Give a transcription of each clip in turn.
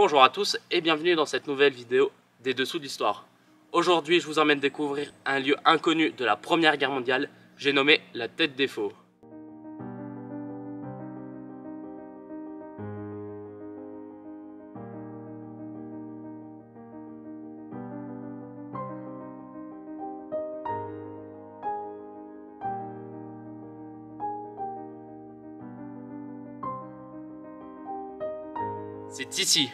Bonjour à tous et bienvenue dans cette nouvelle vidéo des dessous de l'histoire. Aujourd'hui je vous emmène découvrir un lieu inconnu de la Première Guerre mondiale, j'ai nommé la Tête des Faux. C'est ici,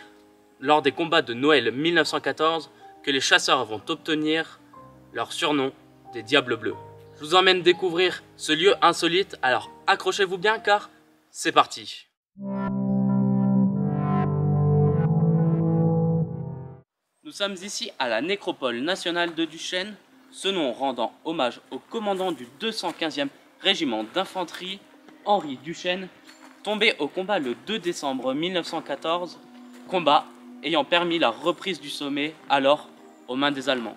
lors des combats de Noël 1914, que les chasseurs vont obtenir leur surnom des Diables Bleus. Je vous emmène découvrir ce lieu insolite, alors accrochez-vous bien car c'est parti. Nous sommes ici à la nécropole nationale de Duchesne, ce nom rendant hommage au commandant du 215e régiment d'infanterie, Henri Duchesne, tombé au combat le 2 décembre 1914, combat ayant permis la reprise du sommet alors aux mains des Allemands.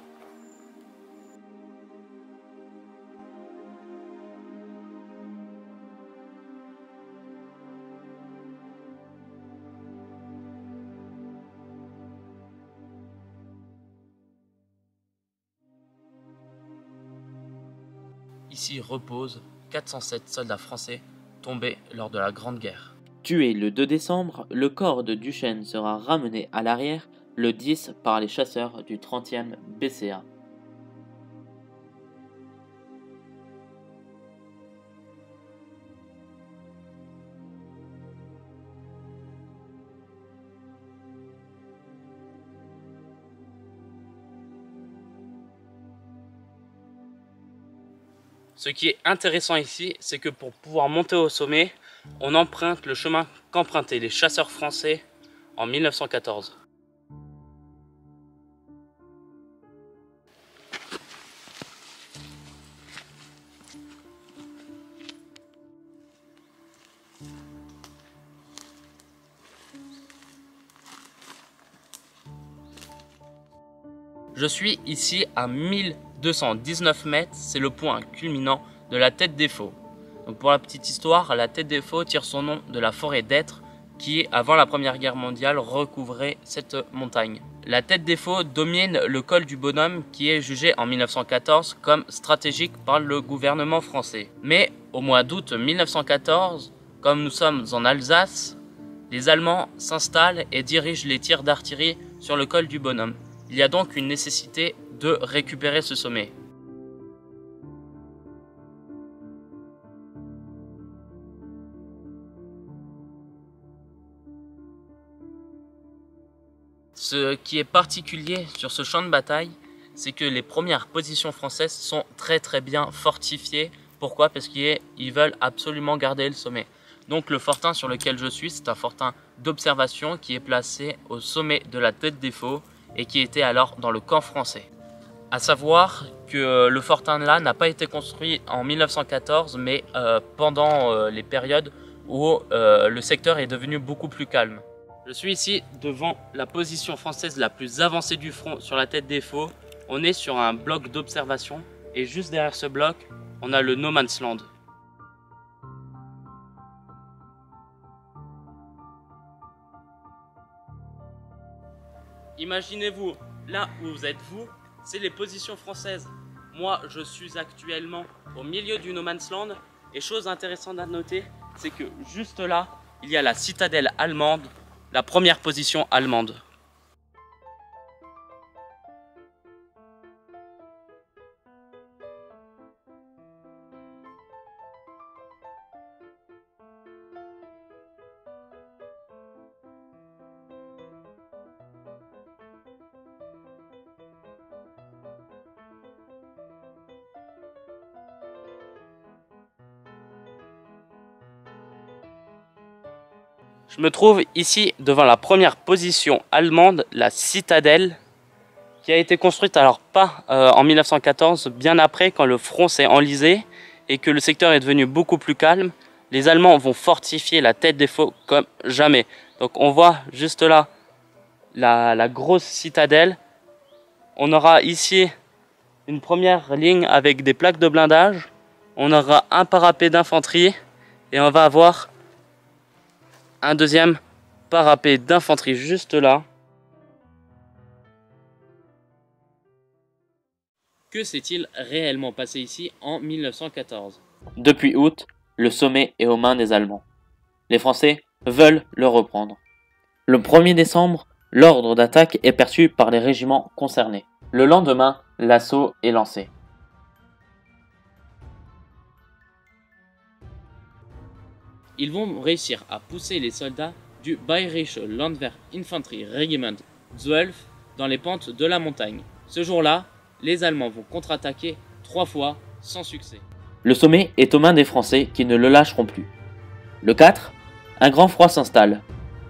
Ici reposent 407 soldats français tombés lors de la Grande Guerre. Tué le 2 décembre, le corps de Duchesne sera ramené à l'arrière le 10 par les chasseurs du 30e BCA. Ce qui est intéressant ici, c'est que pour pouvoir monter au sommet, on emprunte le chemin qu'empruntaient les chasseurs français en 1914. Je suis ici à 1219 mètres, c'est le point culminant de la Tête des Faux. Donc pour la petite histoire, la Tête des Faux tire son nom de la forêt d'Hêtres qui, avant la Première Guerre mondiale, recouvrait cette montagne. La Tête des Faux domine le col du Bonhomme qui est jugé en 1914 comme stratégique par le gouvernement français. Mais au mois d'août 1914, comme nous sommes en Alsace, les Allemands s'installent et dirigent les tirs d'artillerie sur le col du Bonhomme. Il y a donc une nécessité de récupérer ce sommet. Ce qui est particulier sur ce champ de bataille, c'est que les premières positions françaises sont très bien fortifiées. Pourquoi? Parce qu'ils veulent absolument garder le sommet. Donc le fortin sur lequel je suis, c'est un fortin d'observation qui est placé au sommet de la Tête des Faux et qui était alors dans le camp français. À savoir que le fortin là n'a pas été construit en 1914, mais pendant les périodes où le secteur est devenu beaucoup plus calme. Je suis ici devant la position française la plus avancée du front sur la Tête des Faux. On est sur un bloc d'observation et juste derrière ce bloc, on a le No Man's Land. Imaginez-vous, là où vous êtes vous, c'est les positions françaises. Moi, je suis actuellement au milieu du No Man's Land. Et chose intéressante à noter, c'est que juste là, il y a la citadelle allemande, la première position allemande. Je me trouve ici devant la première position allemande, la citadelle, qui a été construite alors pas en 1914, bien après quand le front s'est enlisé et que le secteur est devenu beaucoup plus calme. Les Allemands vont fortifier la Tête des Faux comme jamais. Donc on voit juste là la grosse citadelle. On aura ici une première ligne avec des plaques de blindage. On aura un parapet d'infanterie et on va avoir un deuxième parapet d'infanterie juste là. Que s'est-il réellement passé ici en 1914? Depuis août, le sommet est aux mains des Allemands. Les Français veulent le reprendre. Le 1er décembre, l'ordre d'attaque est perçu par les régiments concernés. Le lendemain, l'assaut est lancé. Ils vont réussir à pousser les soldats du Bayerische Landwehr Infantry Regiment 12 dans les pentes de la montagne. Ce jour-là, les Allemands vont contre-attaquer 3 fois sans succès. Le sommet est aux mains des Français qui ne le lâcheront plus. Le 4, un grand froid s'installe.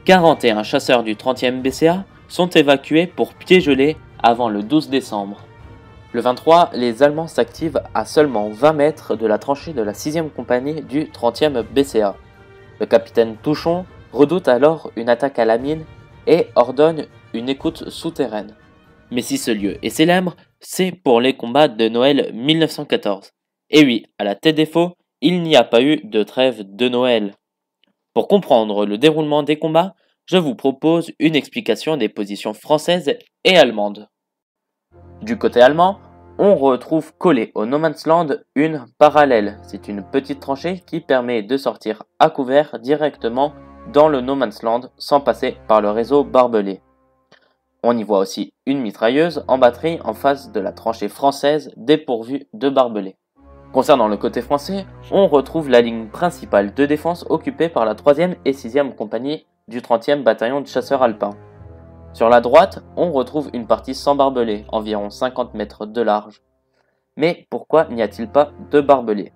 41 chasseurs du 30e BCA sont évacués pour pieds gelés avant le 12 décembre. Le 23, les Allemands s'activent à seulement 20 mètres de la tranchée de la 6e compagnie du 30e BCA. Le capitaine Touchon redoute alors une attaque à la mine et ordonne une écoute souterraine. Mais si ce lieu est célèbre, c'est pour les combats de Noël 1914. Et oui, à la tête des faux, il n'y a pas eu de trêve de Noël. Pour comprendre le déroulement des combats, je vous propose une explication des positions françaises et allemandes. Du côté allemand, on retrouve collé au No Man's Land une parallèle. C'est une petite tranchée qui permet de sortir à couvert directement dans le No Man's Land sans passer par le réseau barbelé. On y voit aussi une mitrailleuse en batterie en face de la tranchée française dépourvue de barbelés. Concernant le côté français, on retrouve la ligne principale de défense occupée par la 3e et 6e compagnie du 30e bataillon de chasseurs alpins. Sur la droite, on retrouve une partie sans barbelés, environ 50 mètres de large. Mais pourquoi n'y a-t-il pas de barbelés?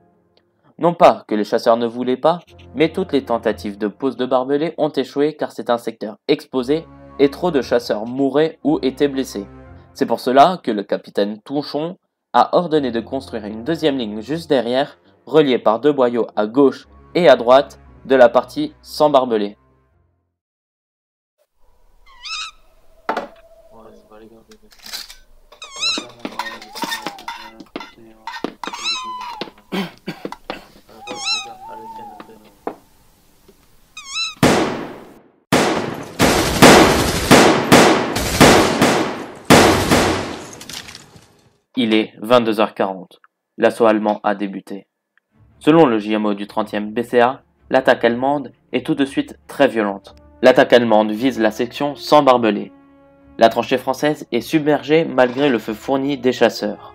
Non pas que les chasseurs ne voulaient pas, mais toutes les tentatives de pose de barbelés ont échoué car c'est un secteur exposé et trop de chasseurs mouraient ou étaient blessés. C'est pour cela que le capitaine Touchon a ordonné de construire une deuxième ligne juste derrière, reliée par 2 boyaux à gauche et à droite de la partie sans barbelés. Il est 22h40. L'assaut allemand a débuté. Selon le JMO du 30e BCA, l'attaque allemande est tout de suite très violente. L'attaque allemande vise la section sans barbelés. La tranchée française est submergée malgré le feu fourni des chasseurs.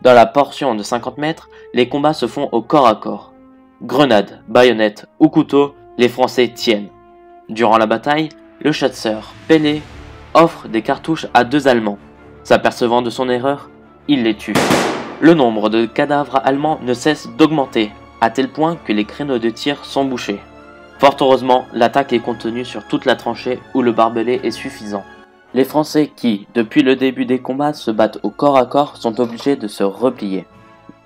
Dans la portion de 50 mètres, les combats se font au corps à corps. Grenades, baïonnettes ou couteaux, les Français tiennent. Durant la bataille, le chasseur Pelé offre des cartouches à 2 Allemands. S'apercevant de son erreur, il les tue. Le nombre de cadavres allemands ne cesse d'augmenter, à tel point que les créneaux de tir sont bouchés. Fort heureusement, l'attaque est contenue sur toute la tranchée où le barbelé est suffisant. Les Français qui, depuis le début des combats, se battent au corps à corps sont obligés de se replier.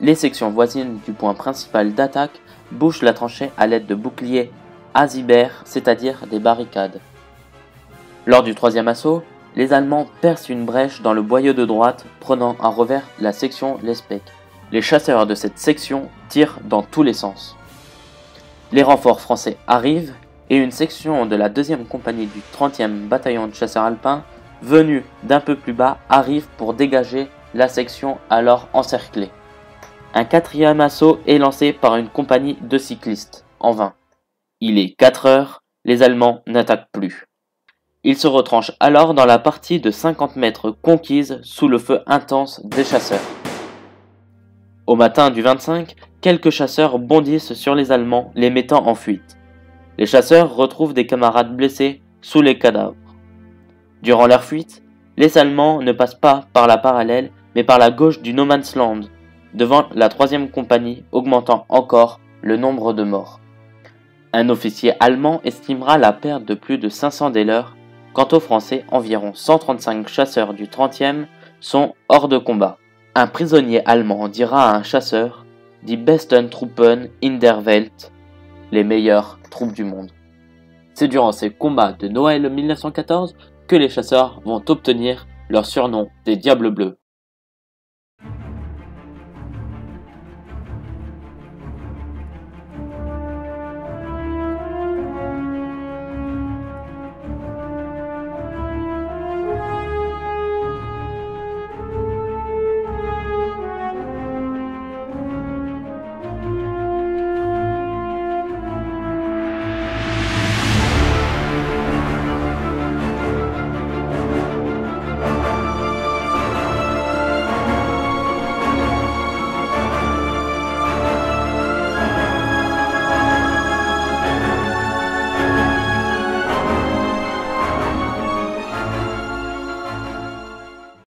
Les sections voisines du point principal d'attaque bouchent la tranchée à l'aide de boucliers azibert, c'est-à-dire des barricades. Lors du 3e assaut, les Allemands percent une brèche dans le boyau de droite, prenant en revers la section Lespec. Les chasseurs de cette section tirent dans tous les sens. Les renforts français arrivent et une section de la 2e compagnie du 30e bataillon de chasseurs alpins, venue d'un peu plus bas, arrive pour dégager la section alors encerclée. Un 4e assaut est lancé par une compagnie de cyclistes, en vain. Il est 4 heures, les Allemands n'attaquent plus. Ils se retranchent alors dans la partie de 50 mètres conquise sous le feu intense des chasseurs. Au matin du 25, quelques chasseurs bondissent sur les Allemands, les mettant en fuite. Les chasseurs retrouvent des camarades blessés sous les cadavres. Durant leur fuite, les Allemands ne passent pas par la parallèle, mais par la gauche du No Man's Land, devant la 3e compagnie, augmentant encore le nombre de morts. Un officier allemand estimera la perte de plus de 500 des leurs. Quant aux Français, environ 135 chasseurs du 30e sont hors de combat. Un prisonnier allemand dira à un chasseur « Die besten Truppen in der Welt », les meilleures troupes du monde. C'est durant ces combats de Noël 1914 que les chasseurs vont obtenir leur surnom des Diables Bleus.